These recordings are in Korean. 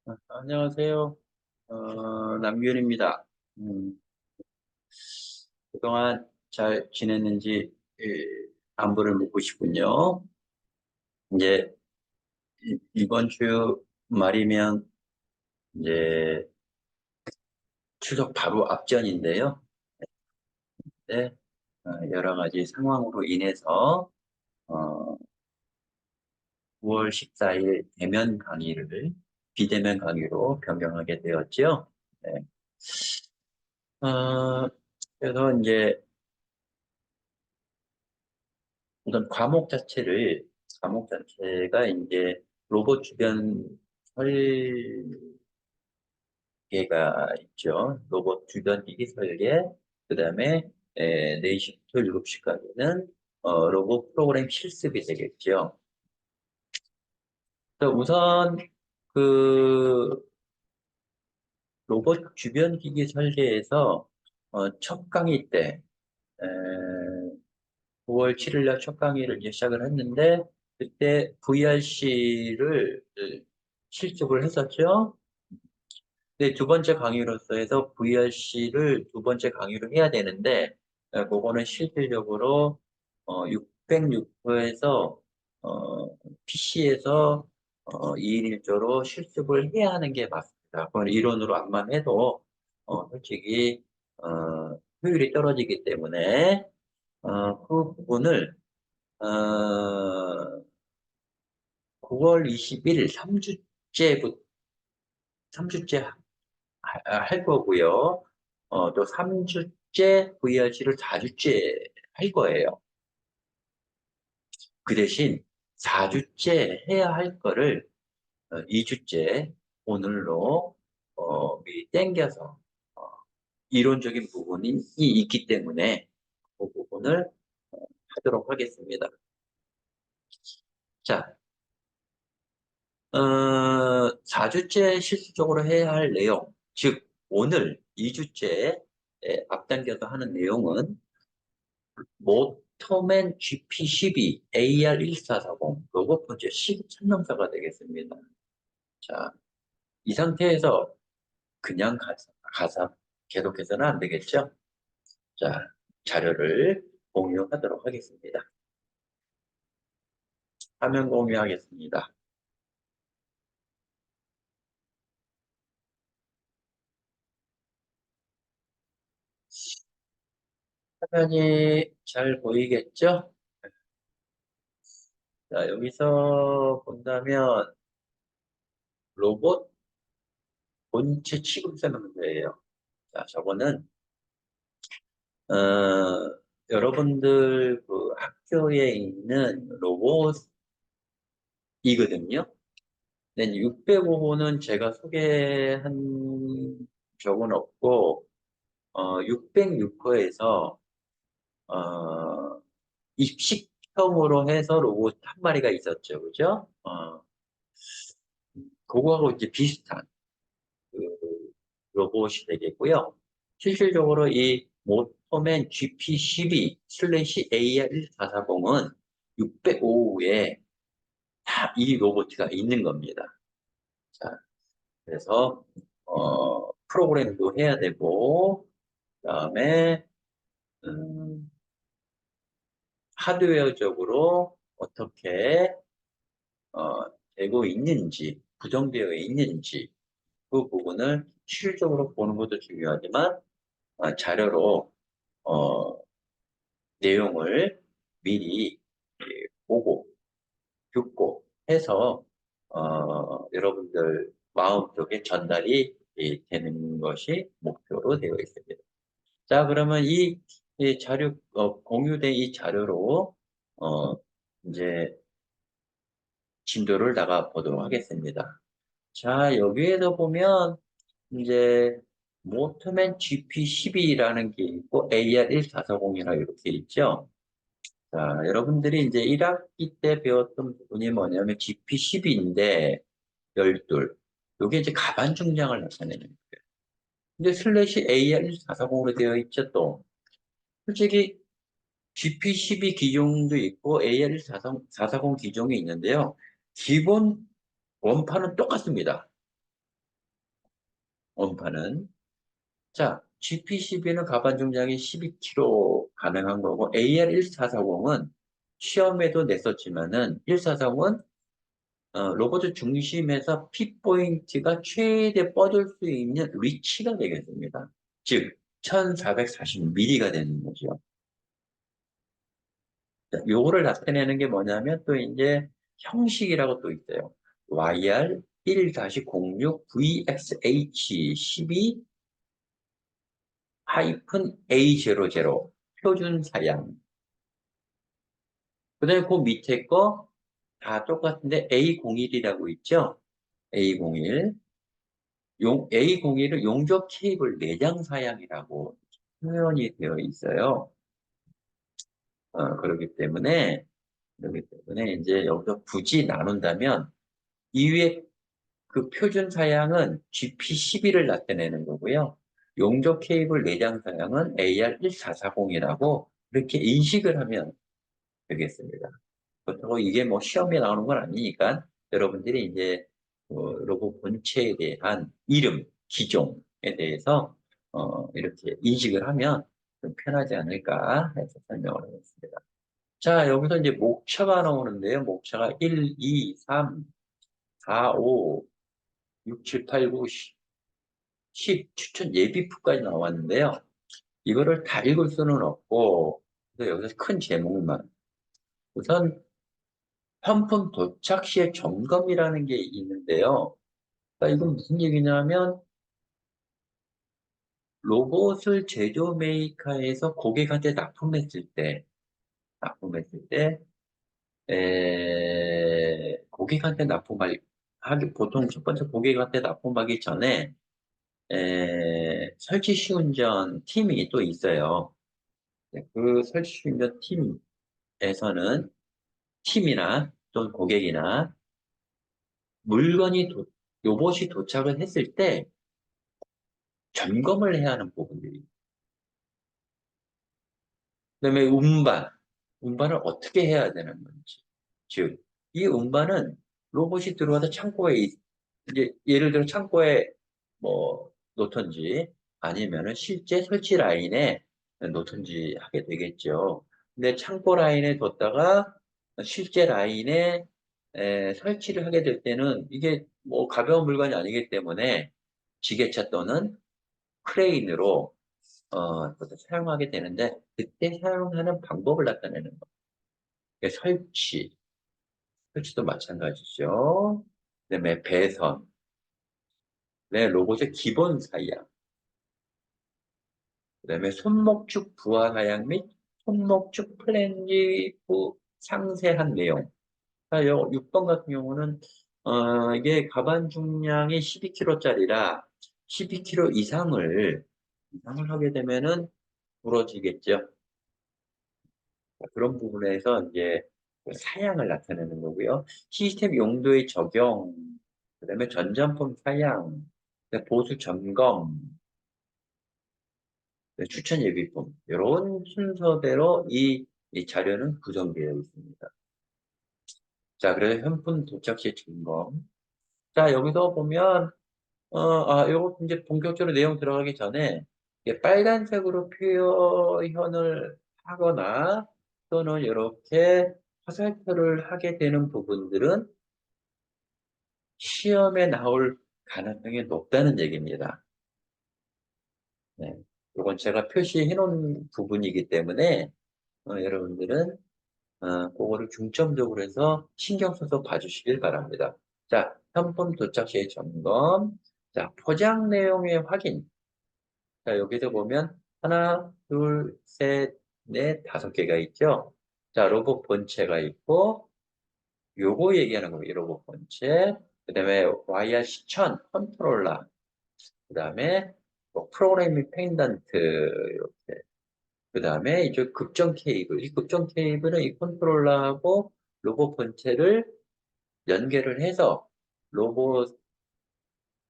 안녕하세요. 남균입니다. 그동안 잘 지냈는지 안부를 묻고 싶군요. 이제 이번 주 말이면 이제 추석 바로 앞전인데요. 네, 여러 가지 상황으로 인해서 어, 9월 14일 대면 강의를 비대면 강의로 변경하게 되었죠. 네. 그래서 이제 우선 과목 자체가 이제 로봇 주변 설계가 있죠. 로봇 주변 기기 설계, 그 다음에 4시부터 7시까지는 로봇 프로그램 실습이 되겠죠. 그래서 우선 그 로봇 주변 기기 설계에서 첫 강의 때, 9월 7일 날 첫 강의를 이제 시작을 했는데, 그때 VRC를 실습을 했었죠. 근데 두 번째 강의로서 해서 VRC를 두 번째 강의로 해야 되는데, 그거는 실질적으로 606호에서 PC에서 2인 1조로 실습을 해야 하는 게 맞습니다. 그건 이론으로 안만 해도 솔직히 효율이 떨어지기 때문에 그 부분을 어, 9월 21일 3주째 할 거고요. 또 3주째 VRC를 4주째 할 거예요. 그 대신 4주째 해야 할 거를 2주째 오늘로 미리 땡겨서 어, 이론적인 부분이 있기 때문에 그 부분을 하도록 하겠습니다. 자, 4주째 실질적으로 해야 할 내용, 즉 오늘 2주째 앞당겨서 하는 내용은 모터맨 GP12 AR1440 로봇 프로젝트 13명사가 되겠습니다. 자, 이 상태에서 그냥 가사 계속해서는 안 되겠죠? 자, 자료를 공유하도록 하겠습니다. 화면 공유하겠습니다. 화면이 잘 보이겠죠? 자, 여기서 본다면 로봇 본체 취급세 문제예요. 자, 저거는 여러분들 그 학교에 있는 로봇이거든요. 근데 605호는 제가 소개한 적은 없고, 606호에서 입식형으로 해서 로봇 한 마리가 있었죠, 그죠? 그거하고 이제 비슷한 그 로봇이 되겠고요. 실질적으로 이 모터맨 GP12 슬래시 AR1440은 605호에 다 이 로봇가 있는 겁니다. 자, 그래서 프로그램도 해야 되고, 그다음에 음, 하드웨어적으로 어떻게 어, 되고 있는지, 구성되어 있는지 그 부분을 실질적으로 보는 것도 중요하지만 자료로 어, 내용을 미리 보고 듣고 해서 여러분들 마음속에 전달이 되는 것이 목표로 되어 있습니다. 자, 그러면 이 자료 공유된 이 자료로 어, 이제 진도를 나가 보도록 하겠습니다. 자, 여기에서 보면 이제 모터맨 GP12라는 게 있고 AR1440이라 이렇게 있죠. 자, 여러분들이 이제 1학기 때 배웠던 부분이 뭐냐면 GP12인데 12. 요게 이제 가반 중량을 나타내는 거예요. 근데 슬래시 AR1440으로 되어 있죠, 또. 솔직히 GP12 기종도 있고 AR440 기종이 있는데요. 기본 원판은 똑같습니다. 원판은. 자, GP12는 가반 중량이 12kg 가능한 거고, AR1440은 시험에도 냈었지만은, 1440은 로봇 중심에서 핏포인트가 최대 뻗을 수 있는 리치가 되겠습니다. 즉, 1440mm가 되는 거죠. 자, 요거를 나타내는 게 뭐냐면 또 이제 형식이라고 또 있어요. YR1-06VXH12-A00 표준 사양. 그 다음에 그 밑에 거 다 똑같은데 A01이라고 있죠? A01. A01을 용접 케이블 내장 사양이라고 표현이 되어 있어요. 그렇기 때문에 이제 여기서 굳이 나눈다면 이 위에 그 표준 사양은 GP11을 나타내는 거고요. 용접 케이블 내장 사양은 AR1440이라고 이렇게 인식을 하면 되겠습니다. 그렇다고 이게 뭐 시험에 나오는 건 아니니까 여러분들이 이제 로봇 본체에 대한 이름, 기종에 대해서 이렇게 인식을 하면 좀 편하지 않을까 해서 설명을 하겠습니다. 자, 여기서 이제 목차가 나오는데요. 목차가 1, 2, 3, 4, 5, 6, 7, 8, 9, 10 추천 예비표까지 나왔는데요. 이거를 다 읽을 수는 없고, 그래서 여기서 큰 제목만. 우선 현품 도착 시의 점검이라는 게 있는데요. 그러니까 이건 무슨 얘기냐면 로봇을 제조 메이커에서 고객한테 납품했을 때 고객한테 보통 첫 번째 고객한테 납품하기 전에 설치 시운전 팀이 또 있어요. 네, 그 설치 시운전 팀에서는 팀이나 또는 고객이나 물건이 로봇이 도착을 했을 때 점검을 해야 하는 부분들이. 그다음에 운반을 어떻게 해야 되는 건지. 즉, 이 운반은 로봇이 들어와서 이제 예를 들어 창고에 뭐 놓던지 아니면은 실제 설치 라인에 놓던지 하게 되겠죠. 근데 창고 라인에 뒀다가 실제 라인에 설치를 하게 될 때는 이게 뭐 가벼운 물건이 아니기 때문에 지게차 또는 크레인으로 그것을 사용하게 되는데 그때 사용하는 방법을 나타내는 거. 설치도 마찬가지죠. 그다음에 배선, 네, 로봇의 기본 사양, 그다음에 손목축 부하 사양 및 손목축 플랜지 상세한 내용. 6번 같은 경우는 이게 가반 중량이 12kg짜리라 12kg 이상을 하게 되면은 부러지겠죠. 그런 부분에서 이제 그 사양을 나타내는 거고요. 시스템 용도의 적용, 그다음에 전자품 사양, 보수 점검, 추천 예비품 이런 순서대로 이 자료는 구성되어 있습니다. 자, 그래서 현품 도착 시 점검. 자, 여기서 보면 요거 이제 본격적으로 내용 들어가기 전에 이게 빨간색으로 표현을 하거나 또는 이렇게 화살표를 하게 되는 부분들은 시험에 나올 가능성이 높다는 얘기입니다. 네. 이건 제가 표시해 놓은 부분이기 때문에 여러분들은 그거를 중점적으로 해서 신경 써서 봐주시길 바랍니다. 자, 현품 도착 시의 점검. 자, 포장 내용의 확인. 자, 여기서 보면 하나, 둘, 셋, 넷, 5개가 있죠. 자, 로봇 본체가 있고 요거 얘기하는 거예요. 로봇 본체. 그다음에 와이어 시천 컨트롤러. 그다음에 뭐 프로그래밍 펜던트 이렇게. 그다음에 이제 급전 케이블. 이 급전 케이블은 이 컨트롤러하고 로봇 본체를 연결을 해서 로봇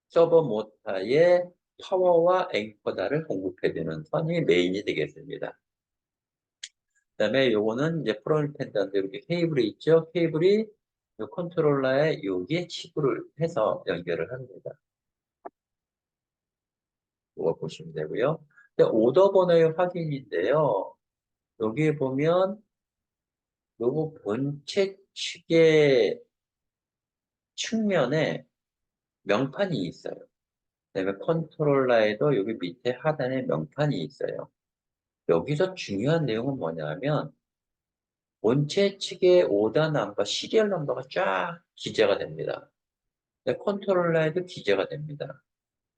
서버 모터의 파워와 엔코더를 공급해주는 선이 메인이 되겠습니다. 그다음에 요거는 이제 프로그래밍 펜던트 이렇게 케이블이 있죠. 케이블이 이 컨트롤러에 여기에 치부를 해서 연결을 합니다. 그거 보시면 되고요. 근데 오더 번호의 확인인데요. 여기에 보면 요거 본체 측의 측면에 명판이 있어요. 그다음에 컨트롤러에도 여기 밑에 하단에 명판이 있어요. 여기서 중요한 내용은 뭐냐면 본체 측의 오더 넘버, 시리얼 넘버가 쫙 기재가 됩니다. 근데 컨트롤러에도 기재가 됩니다.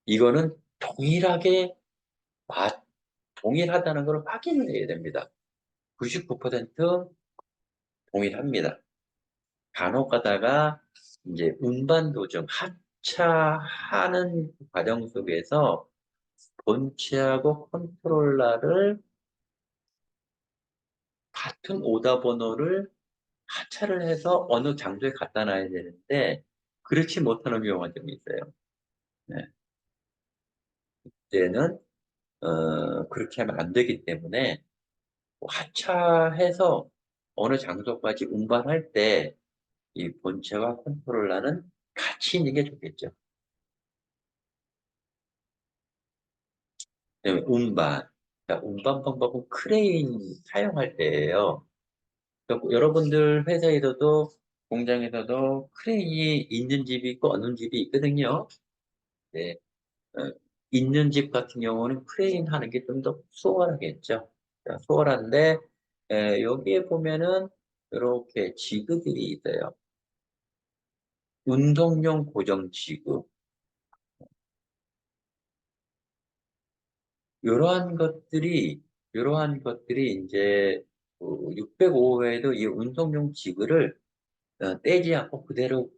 이거는 동일하게 동일하다는 걸 확인을 해야 됩니다. 99% 동일합니다. 간혹 가다가 이제 운반 도중 하차하는 과정 속에서 본체하고 컨트롤러를 같은 오다 번호를 하차를 해서 어느 장소에 갖다 놔야 되는데 그렇지 못하는 경우가 좀 있어요. 네. 이제는 그렇게 하면 안 되기 때문에 하차해서 어느 장소까지 운반할 때 이 본체와 컨트롤러는 같이 있는 게 좋겠죠. 그다음에 운반. 자, 운반 방법은 크레인 사용할 때예요. 그러니까 여러분들 회사에서도 공장에서도 크레인이 있는 집이 있고 없는 집이 있거든요. 네. 어, 있는 집 같은 경우는 크레인 하는 게 좀 더 수월하겠죠. 자, 수월한데 여기에 보면은 이렇게 지그들이 있어요. 운동용 고정 지그. 이러한 것들이 이제 605호에도 이 운송용 지그를 떼지 않고 그대로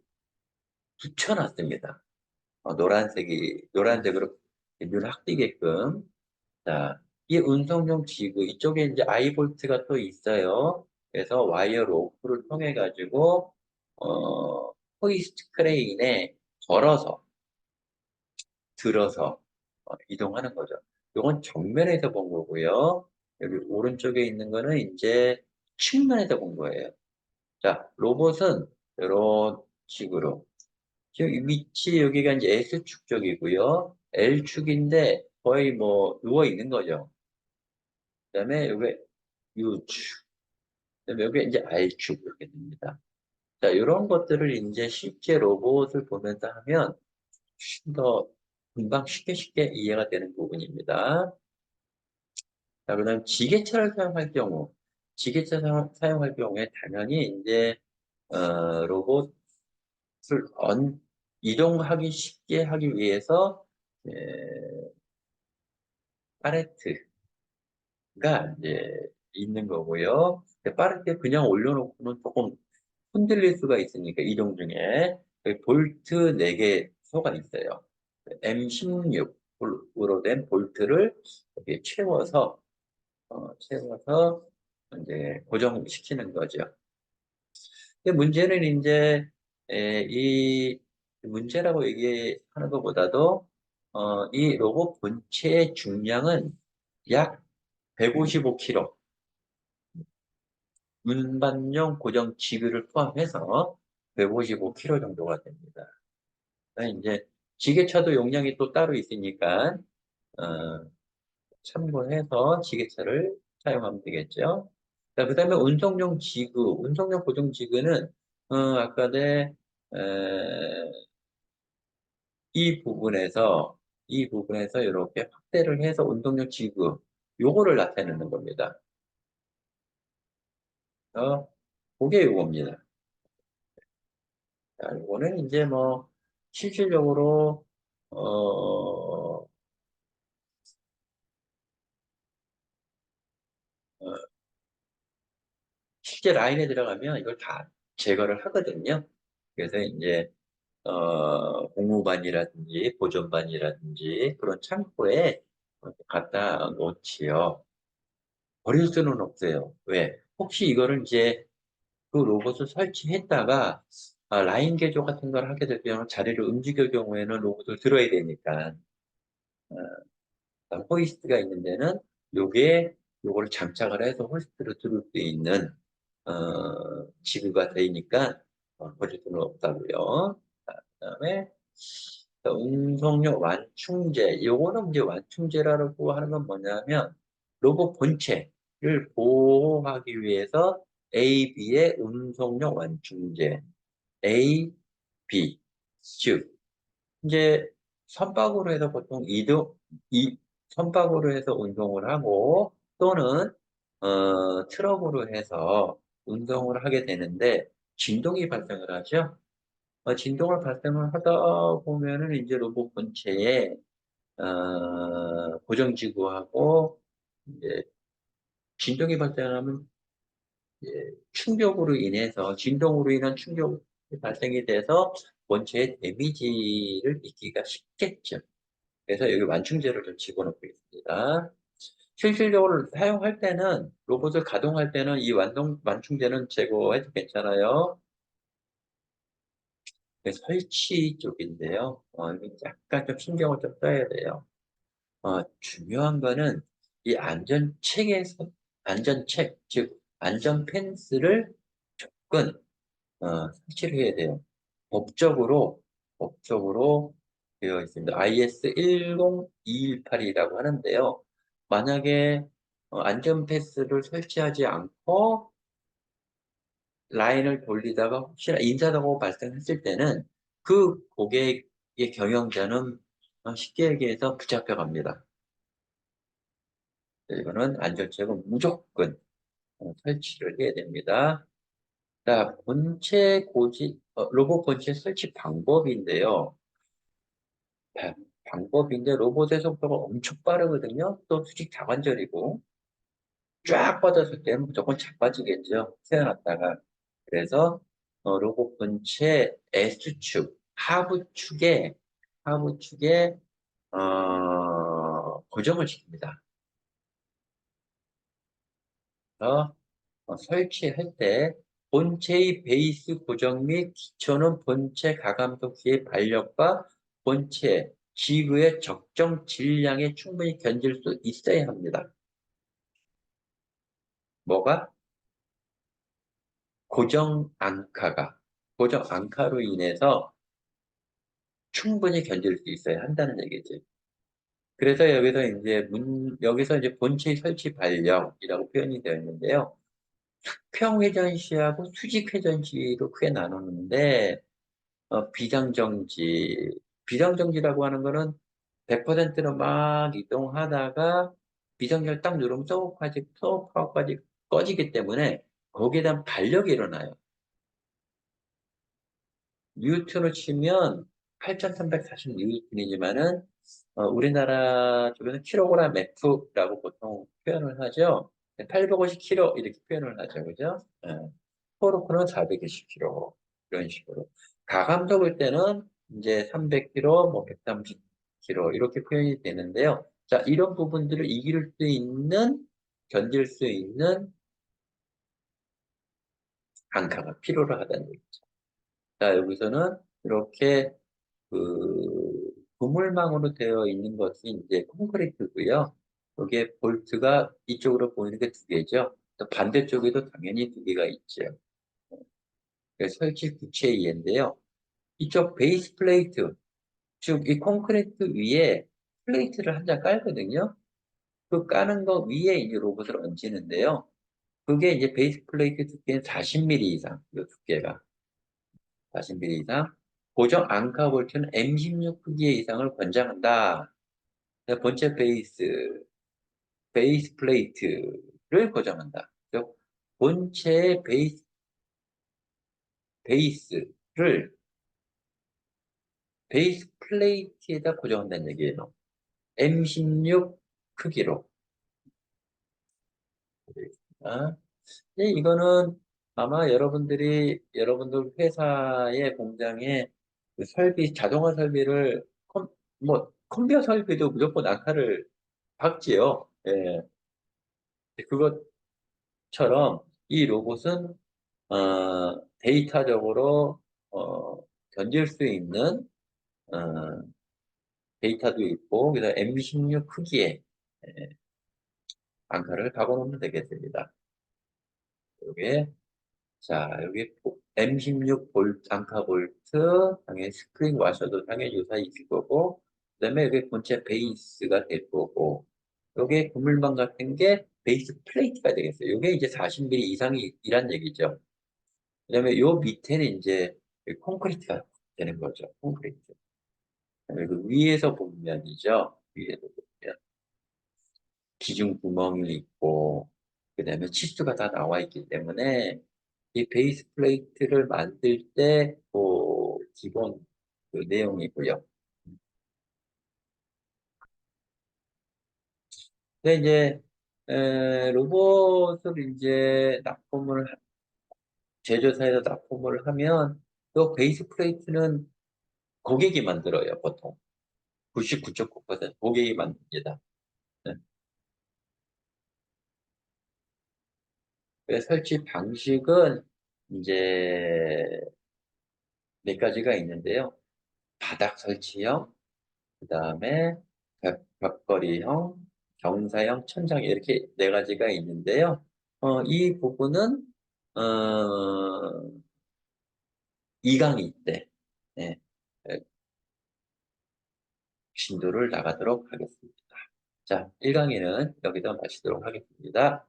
붙여놨습니다. 노란색으로 눈에 확 띄게끔. 자, 이 운송용 지그, 이쪽에 이제 아이볼트가 또 있어요. 그래서 와이어 로프를 통해 가지고, 호이스트 크레인에 걸어서, 들어서, 이동하는 거죠. 이건 정면에서 본 거고요. 여기 오른쪽에 있는 거는 이제 측면에서 본 거예요. 자, 로봇은 이런 식으로. 지금 이 위치 여기가 이제 S축 쪽이고요. L축인데 거의 뭐 누워 있는 거죠. 그다음에 여기 U축. 그다음에 여기 이제 R축 이렇게 됩니다. 자, 이런 것들을 이제 실제 로봇을 보면서 하면 훨씬 더 금방 쉽게 이해가 되는 부분입니다. 자, 그다음 지게차를 사용할 경우, 지게차 사용할 경우에 당연히 이제 로봇을 이동하기 쉽게 하기 위해서 에, 파레트가 이제 있는 거고요. 파레트 그냥 올려놓고는 조금 흔들릴 수가 있으니까 이동 중에 여기 볼트 4개 소가 있어요. M16으로 된 볼트를 여기에 채워서 이제 고정시키는 거죠. 근데 문제는 이제 이 문제라고 얘기하는 것보다도 이 로봇 본체의 중량은 약 155kg, 운반용 고정 지그를 포함해서 155kg 정도가 됩니다. 그러니까 이제 지게차도 용량이 또 따로 있으니까 어, 참고해서 지게차를 사용하면 되겠죠. 자, 그다음에 운송용 고정 지그는 아까 이 부분에서 이렇게 확대를 해서 운동용 지그 요거를 나타내는 겁니다. 그게 요겁니다. 자, 요거는 이제 뭐 실질적으로 어, 어, 실제 라인에 들어가면 이걸 다 제거를 하거든요. 그래서 이제 공무반이라든지 보존반이라든지 그런 창고에 갖다 놓지요. 버릴 수는 없어요. 왜? 혹시 이거를 이제 그 로봇을 설치했다가 라인 개조 같은 걸 하게 될 경우 자리를 움직일 경우에는 로봇을 들어야 되니까 호이스트가 있는 데는 요거를 장착을 해서 호이스트를 들을 수 있는 지구가 되니까 버릴 수는 없다고요. 그다음에 운송용 완충제, 요거는 이제 완충제라고 하는 건 뭐냐면 로봇 본체를 보호하기 위해서 A, B의 운송용 완충제, A, B, 즉 이제 선박으로 해서 보통 선박으로 해서 운송을 하고 또는 트럭으로 해서 운송을 하게 되는데 진동이 발생을 하죠. 진동을 발생을 하다 보면은 이제 로봇 본체에 고정지구하고 이제 진동이 발생하면 충격으로 인해서 진동으로 인한 충격이 발생이 돼서 본체에 데미지를 입기가 쉽겠죠. 그래서 여기 완충제를 좀 집어넣고 있습니다. 실질적으로 사용할 때는 로봇을 가동할 때는 이 완충제는 제거해도 괜찮아요. 설치 쪽인데요. 이거 약간 좀 신경을 좀 써야 돼요. 중요한 거는 이 안전책, 즉, 안전 펜스를 조건, 설치를 해야 돼요. 법적으로 되어 있습니다. IS 10218이라고 하는데요. 만약에 안전 펜스를 설치하지 않고 라인을 돌리다가 혹시나 인사사고 발생했을 때는 그 고객의 경영자는 쉽게 얘기해서 붙잡혀 갑니다. 이거는 안전책은 무조건 설치를 해야 됩니다. 자, 로봇 본체 설치 방법인데요. 바- 방법인데 로봇의 속도가 엄청 빠르거든요. 또 수직 다관절이고 쫙 뻗었을 때는 무조건 자빠지겠죠. 세워놨다가. 그래서 로봇 본체 S축, 하부축에 고정을 시킵니다. 그래서 설치할 때 본체의 베이스 고정 및 기초는 본체 가감도기의 발력과 본체 지그의 적정 질량에 충분히 견딜 수 있어야 합니다. 뭐가? 고정 앙카로 인해서 충분히 견딜 수 있어야 한다는 얘기지. 그래서 여기서 이제 본체 설치 발령이라고 표현이 되어 있는데요. 수평회전시하고 수직회전시로 크게 나누는데, 비상정지라고 하는 거는 100%로 막 이동하다가 비상전을 딱 누르면 소프트까지 꺼지기 때문에 거기에 대한 반력이 일어나요. 뉴턴을 치면 8,340 뉴턴이지만은 우리나라 쪽에는 킬로그램 F라고 보통 표현을 하죠. 850kg 이렇게 표현을 하죠, 그죠? 토르크는 420kg 이런 식으로. 가감도 볼 때는 이제 300kg, 뭐 130kg 이렇게 표현이 되는데요. 자, 이런 부분들을 견딜 수 있는 안카가 필요로 하다는 얘기죠. 자, 여기서는 이렇게 그물망으로 되어 있는 것이 이제 콘크리트고요. 여기에 볼트가 이쪽으로 보이는 게 두 개죠. 또 반대쪽에도 당연히 두 개가 있죠. 그래서 설치 구체 이해인데요. 이쪽 베이스 플레이트, 즉 이 콘크리트 위에 플레이트를 한 장 깔거든요. 그 까는 거 위에 이제 로봇을 얹히는데요. 그게 이제 베이스 플레이트 두께는 40mm 이상, 이 두께가 40mm 이상. 고정 앙카 볼트는 M16 크기의 이상을 권장한다. 본체 베이스 플레이트를 고정한다. 즉, 본체의 베이스를 베이스 플레이트에다 고정한다는 얘기예요. M16 크기로. 아, 이거는 아마 여러분들 회사의 공장에 그 자동화 설비를, 컨베어 설비도 무조건 낙하를 박지요. 예. 그것처럼 이 로봇은, 데이터적으로, 견딜 수 있는, 어, 데이터도 있고, 그래서 M16 크기의 앙카를 박아놓으면 되겠습니다. 이게 자, 여기 M16 볼트, 단카 볼트, 당연히 스프링 와셔도 당연히 요사이 있을 거고, 그 다음에 여기 본체 베이스가 될 거고, 요게 고물망 같은 게 베이스 플레이트가 되겠어요. 요게 이제 40mm 이상이 이란 얘기죠. 그 다음에 요 밑에는 이제 콘크리트가 되는 거죠. 콘크리트. 그다음에 그 위에서 보면이죠. 위에서 보면 기중 구멍이 있고, 그 다음에 치수가 다 나와 있기 때문에 이 베이스 플레이트를 만들 때, 기본 그 내용이고요. 근데 이제, 로봇을 이제 제조사에서 납품을 하면, 또 베이스 플레이트는 고객이 만들어요, 보통. 99.9% 고객이 만듭니다. 네. 그래서 설치 방식은 이제 몇 가지가 있는데요. 바닥 설치형, 그 다음에 벽걸이형, 경사형, 천장형 이렇게 네 가지가 있는데요. 이 부분은 어, 이강이 때 네, 진도를 나가도록 하겠습니다. 자, 1강의는 여기서 마치도록 하겠습니다.